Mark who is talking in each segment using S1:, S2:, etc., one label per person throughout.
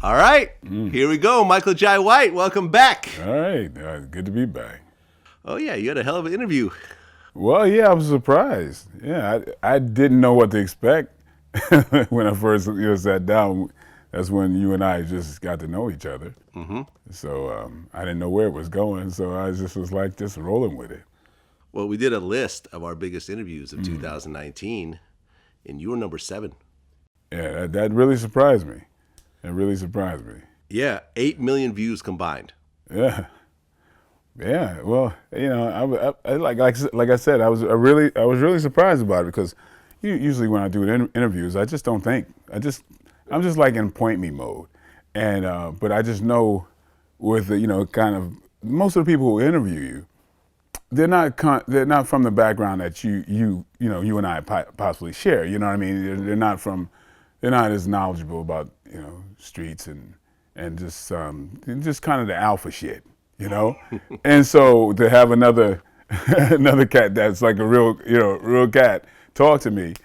S1: All right, here we go. Michael Jai White, welcome back.
S2: All right, good to be back.
S1: Oh yeah, you had a hell of an interview.
S2: Well, yeah, I was surprised. Yeah, I didn't know what to expect when I first sat down. That's when you and I just got to know each other.
S1: Mm-hmm.
S2: So I didn't know where it was going. So I just was like just rolling with it.
S1: Well, we did a list of our biggest interviews of 2019, and you were number 7.
S2: Yeah, that really surprised me. It really surprised me.
S1: Yeah, 8 million views combined.
S2: Yeah. Yeah, well, I like I said, I was really surprised about it because usually when I do interviews, I just don't think. I'm just like in point me mode, and but I just know with the, kind of most of the people who interview you, they're not from the background that you and I possibly share. You know what I mean? They're not as knowledgeable about streets and just kind of the alpha shit. And so to have another cat that's like a real cat talk to me,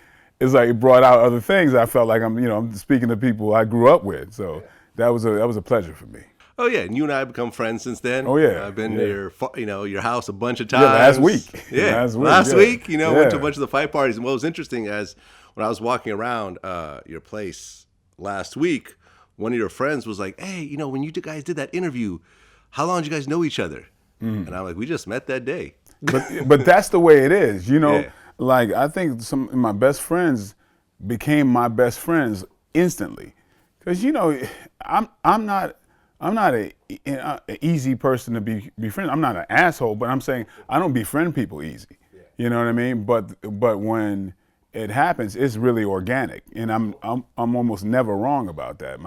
S2: it's like it brought out other things. I felt like I'm speaking to people I grew up with. So that was a pleasure for me.
S1: Oh yeah, and you and I have become friends since then.
S2: Oh yeah,
S1: I've been to your house a bunch of times.
S2: Yeah, last week.
S1: Yeah, last week. Went to a bunch of the fight parties. And what was interesting as when I was walking around your place last week, one of your friends was like, "Hey, when you guys did that interview, how long did you guys know each other?" And I'm like, "We just met that day."
S2: But that's the way it is,
S1: Yeah.
S2: Like I think some of my best friends became my best friends instantly, because I'm not an easy person to be friends. I'm not an asshole, but I'm saying I don't befriend people easy.
S1: Yeah.
S2: You know what I mean? But when it happens, it's really organic, and I'm almost never wrong about that.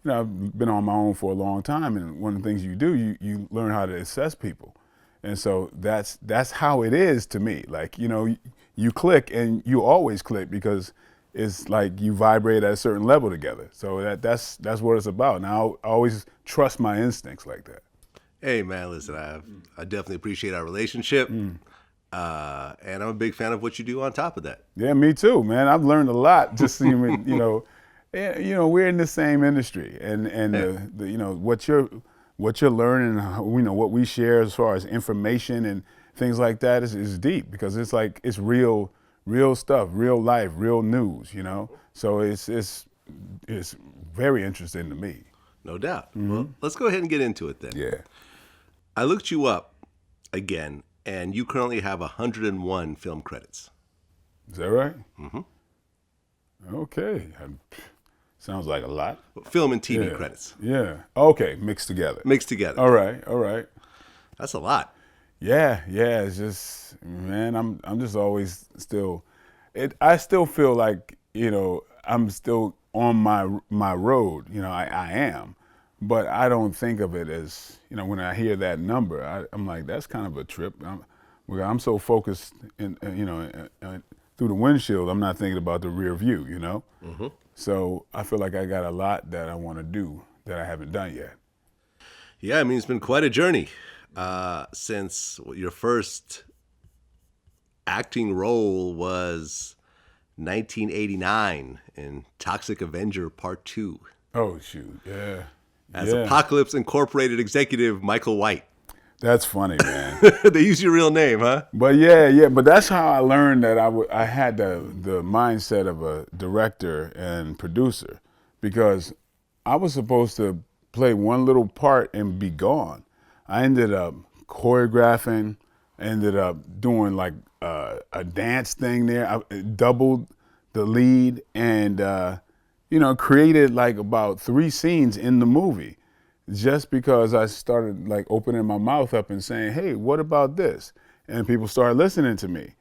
S2: I've been on my own for a long time, and one of the things you do, you learn how to assess people, and so that's how it is to me. Like you click, and you always click because it's like you vibrate at a certain level together. So that's what it's about. And I always trust my instincts like that.
S1: Hey man, listen, I definitely appreciate our relationship, and I'm a big fan of what you do on top of that.
S2: Yeah, me too, man. I've learned a lot just seeing we're in the same industry, and what you're learning, what we share as far as information and things like that is deep, because it's like it's real stuff, real life, real news. So it's very interesting to me.
S1: No doubt. Well, let's go ahead and get into it then.
S2: Yeah.
S1: I looked you up again, and you currently have 101 film credits.
S2: Is that right?
S1: Mm-hmm.
S2: Okay. Sounds like a lot.
S1: Film and TV credits.
S2: Yeah. Okay. Mixed together. All right.
S1: That's a lot.
S2: Yeah. It's just, man, I'm just always still. I still feel like I'm still on my road. I am, but I don't think of it as when I hear that number, I'm like, that's kind of a trip. I'm so focused through the windshield, I'm not thinking about the rear view.
S1: Mm-hmm.
S2: So I feel like I got a lot that I want to do that I haven't done yet.
S1: Yeah, I mean, it's been quite a journey since your first acting role was 1989 in Toxic Avenger Part 2.
S2: Oh, shoot, yeah.
S1: As Apocalypse Incorporated executive Michael White.
S2: That's funny, man.
S1: They use your real name, huh?
S2: But yeah, but that's how I learned that I had the mindset of a director and producer, because I was supposed to play one little part and be gone. I ended up choreographing, ended up doing like a dance thing there. I doubled the lead and created like about 3 scenes in the movie, just because I started like opening my mouth up and saying, "Hey, what about this?" And people started listening to me,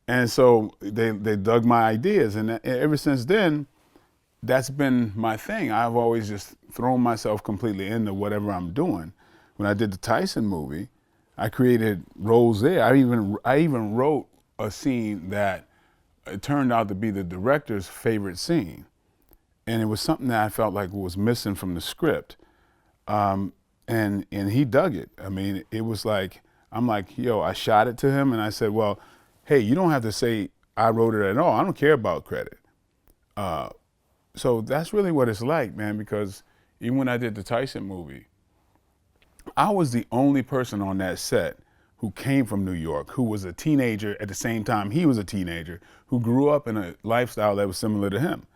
S2: and so they dug my ideas, and ever since then, that's been my thing. I've always just thrown myself completely into whatever I'm doing. When I did the Tyson movie, I created roles there. I even wrote a scene that it turned out to be the director's favorite scene, and it was something that I felt like was missing from the script. And he dug it. I mean, it was like, I'm like, yo, I shot it to him and I said, well, hey, you don't have to say I wrote it at all. I don't care about credit. So that's really what it's like, man, because, even when I did the Tyson movie, I was the only person on that set who came from New York, who was a teenager at the same time he was a teenager, who grew up in a lifestyle that was similar to him.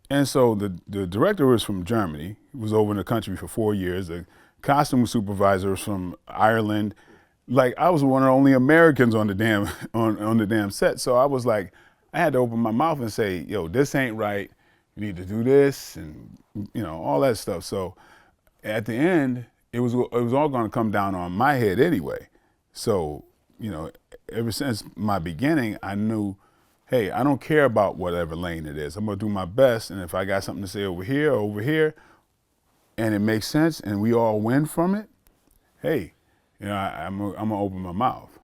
S2: And so the director was from Germany, he was over in the country for 4 years. The costume supervisor was from Ireland. Like, I was one of the only Americans on the damn on the damn set. So I was like, I had to open my mouth and say, yo, this ain't right. You need to do this, and all that stuff. So at the end, it was all going to come down on my head anyway. So, ever since my beginning, I knew, hey, I don't care about whatever lane it is. I'm going to do my best, and if I got something to say over here, and it makes sense, and we all win from it, hey, I'm going to open my mouth.